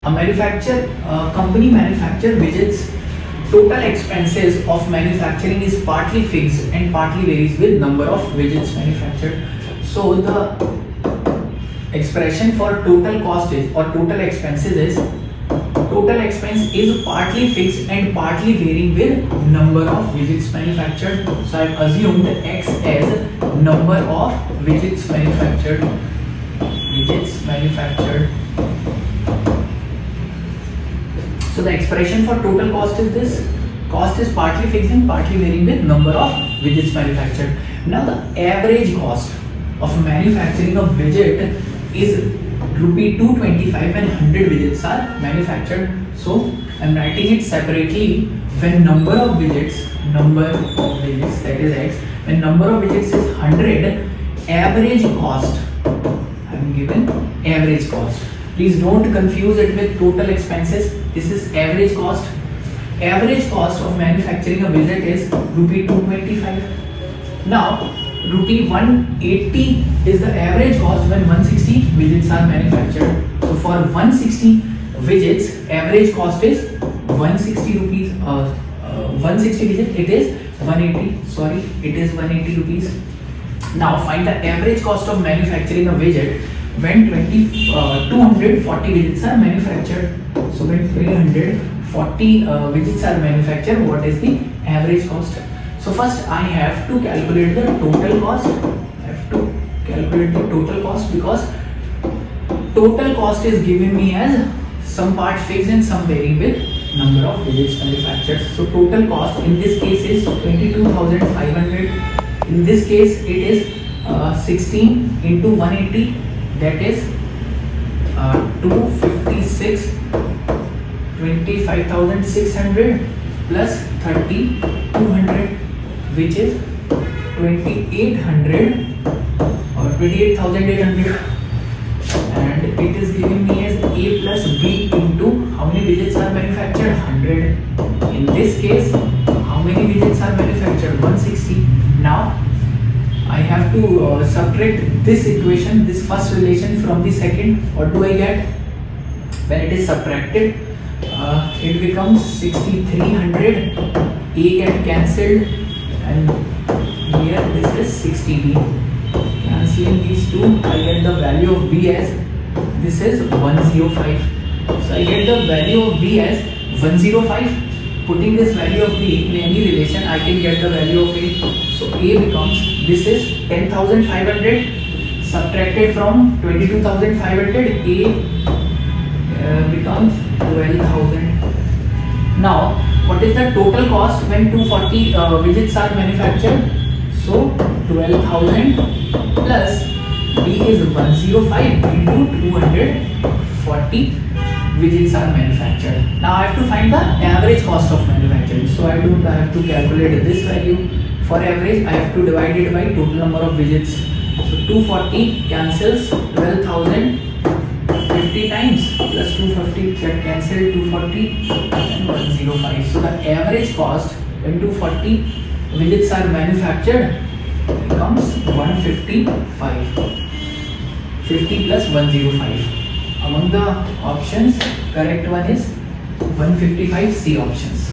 Company manufacture widgets. Total expenses of manufacturing is partly fixed and partly varies with number of widgets manufactured. So the expression for total cost is, or total expenses is, total expense is partly fixed and partly varying with number of widgets manufactured. So I have assumed X as number of widgets manufactured. So the expression for total cost is this. Cost is partly fixed and partly varying with number of widgets manufactured. Now the average cost of manufacturing a widget is rupee 225 when 100 widgets are manufactured. So I am writing it separately. When number of widgets that is X, when number of widgets is 100, average cost, I am given average cost. Please don't confuse it with total expenses. This is average cost. Average cost of manufacturing a widget is rupee 225. Now rupee 180 is the average cost when 160 widgets are manufactured. So for 160 widgets, average cost is 160 rupees. 160 widget, it is 180. Sorry, it is 180 rupees. Now find the average cost of manufacturing a widget when 240 widgets are manufactured. So when 240 widgets are manufactured, what is the average cost? So first I have to calculate the total cost. Because total cost is given me as some part fixed and some varying with number of widgets manufactured. So total cost in this case is 22,500. In this case it is 16 into 180, that is 256, 25,600 plus 30, 200, which is 2,800 or 28,800, and it is giving me as A plus B into how many widgets are manufactured, 100. In this case, how many widgets are manufactured, 160. Now I have to subtract this equation, this first relation from the second. What do I get? When it is subtracted, it becomes 6,300. A get cancelled, and here this is 60B. Cancelling these two, I get the value of B as, this is 105. So I get the value of B as 105. Putting this value of B in any relation, I can get the value of A. So A becomes, this is 10,500 subtracted from 22,500, A becomes 12,000. Now what is the total cost when 240 widgets are manufactured? So 12,000 plus B is 105 into 240 widgets are manufactured. Now I have to find the average cost of manufacturing. So I have to calculate this value. For average, I have to divide it by total number of widgets. So 240 cancels 12,000 50 times plus 250 get cancelled, 240 and 105. So the average cost when 240 widgets are manufactured becomes 155. 50 plus 105. Among the options, correct one is 155, C options.